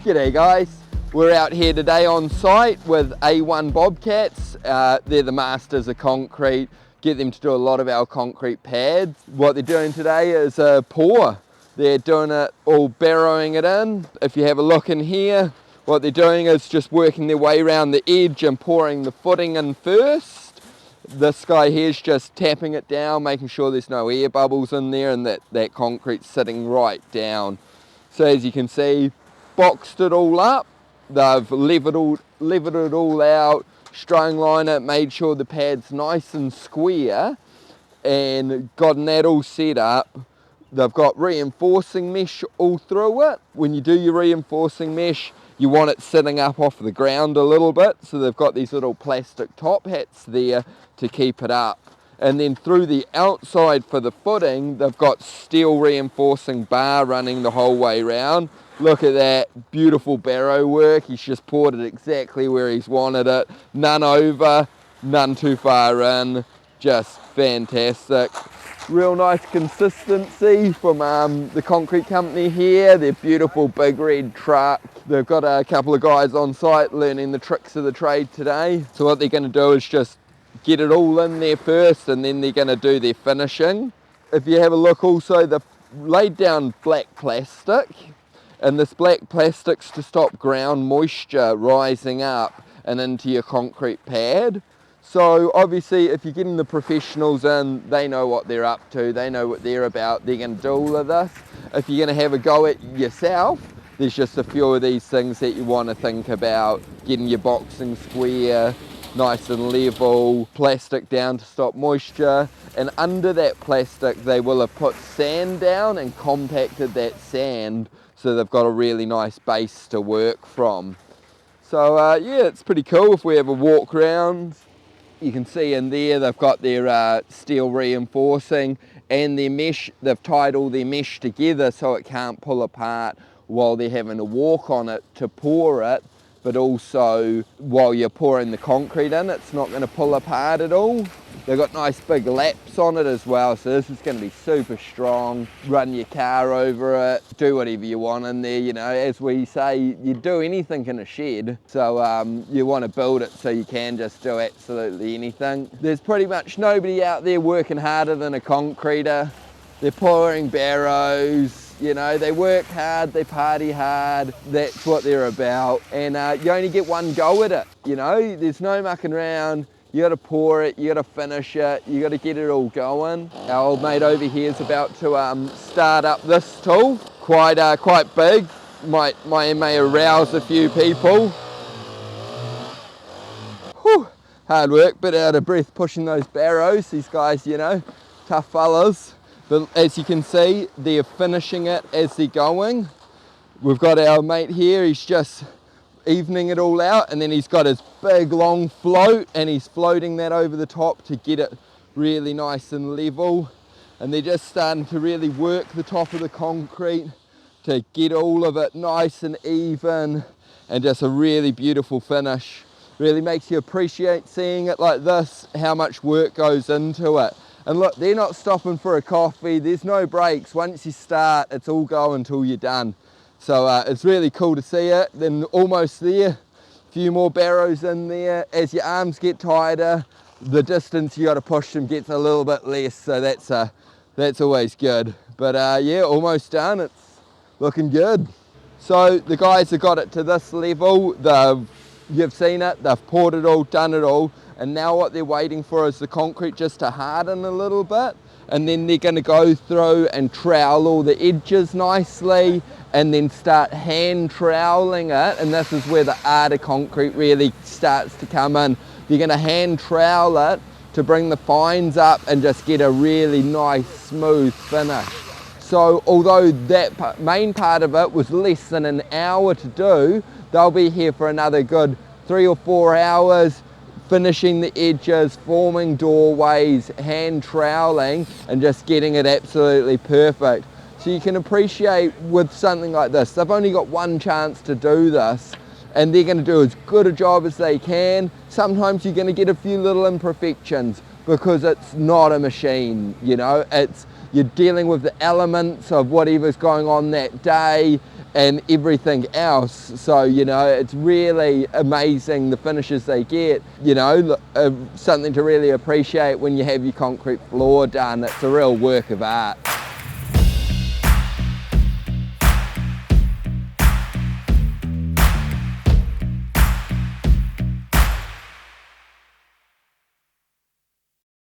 G'day guys, we're out here today on site with A1 Bobcats. They're the masters of concrete, get them to do a lot of our concrete pads. What they're doing today is a pour. They're doing it all, barrowing it in. If you have a look in here, what they're doing is just working their way around the edge and pouring the footing in first. This guy here's just tapping it down, making sure there's no air bubbles in there and that concrete's sitting right down. So as you can see, boxed it all up, they've levered it all out, strung it, made sure the pad's nice and square, and gotten that all set up. They've got reinforcing mesh all through it. When you do your reinforcing mesh, you want it sitting up off the ground a little bit, so they've got these little plastic top hats there to keep it up. And then through the outside for the footing, they've got steel reinforcing bar running the whole way round. Look at that beautiful barrow work. He's just poured it exactly where he's wanted it. None over, none too far in. Just fantastic. Real nice consistency from the concrete company here. Their beautiful big red truck. They've got a couple of guys on site learning the tricks of the trade today. So what they're going to do is just get it all in there first, and then they're going to do their finishing. If you have a look also, they've laid down black plastic. And this black plastic's to stop ground moisture rising up and into your concrete pad. So obviously if you're getting the professionals in, they know what they're up to, they know what they're about, they're going to do all of this. If you're going to have a go at yourself, there's just a few of these things that you want to think about. Getting your boxing square, nice and level, plastic down to stop moisture, and under that plastic they will have put sand down and compacted that sand, so they've got a really nice base to work from. So yeah, it's pretty cool. If we have a walk around, you can see in there they've got their steel reinforcing and their mesh. They've tied all their mesh together so it can't pull apart while they're having to walk on it to pour it, but also while you're pouring the concrete in, it's not going to pull apart at all. They've got nice big laps on it as well, so this is going to be super strong. Run your car over it, do whatever you want in there. You know, as we say, you do anything in a shed, so you want to build it so you can just do absolutely anything. There's pretty much nobody out there working harder than a concreter. They're pouring barrows. You know, they work hard, they party hard, that's what they're about. And you only get one go at it, you know, there's no mucking around. You got to pour it, you got to finish it, you got to get it all going. Our old mate over here is about to start up this tool, quite big, may arouse a few people. Whew, hard work, bit out of breath pushing those barrows. These guys, you know, tough fellas. But as you can see, they're finishing it as they're going. We've got our mate here, he's just evening it all out, and then he's got his big long float and he's floating that over the top to get it really nice and level. And they're just starting to really work the top of the concrete to get all of it nice and even, and just a really beautiful finish. Really makes you appreciate seeing it like this, how much work goes into it. And look, they're not stopping for a coffee, there's no breaks. Once you start, it's all go until you're done. So it's really cool to see it. Then almost there, a few more barrows in there. As your arms get tighter, the distance you got to push them gets a little bit less, so that's always good. But yeah, almost done, it's looking good. So the guys have got it to this level, you've seen it, they've poured it all, done it all. And now what they're waiting for is the concrete just to harden a little bit, and then they're going to go through and trowel all the edges nicely, and then start hand troweling it. And this is where the art of concrete really starts to come in. You're going to hand trowel it to bring the fines up and just get a really nice smooth finish. So although that main part of it was less than an hour to do, they'll be here for another good 3 or 4 hours, finishing the edges, forming doorways, hand troweling, and just getting it absolutely perfect. So you can appreciate with something like this, they've only got one chance to do this, and they're going to do as good a job as they can. Sometimes you're going to get a few little imperfections because it's not a machine, you know, you're dealing with the elements of whatever's going on that day and everything else. So, you know, it's really amazing the finishes they get, you know, something to really appreciate when you have your concrete floor done. It's a real work of art.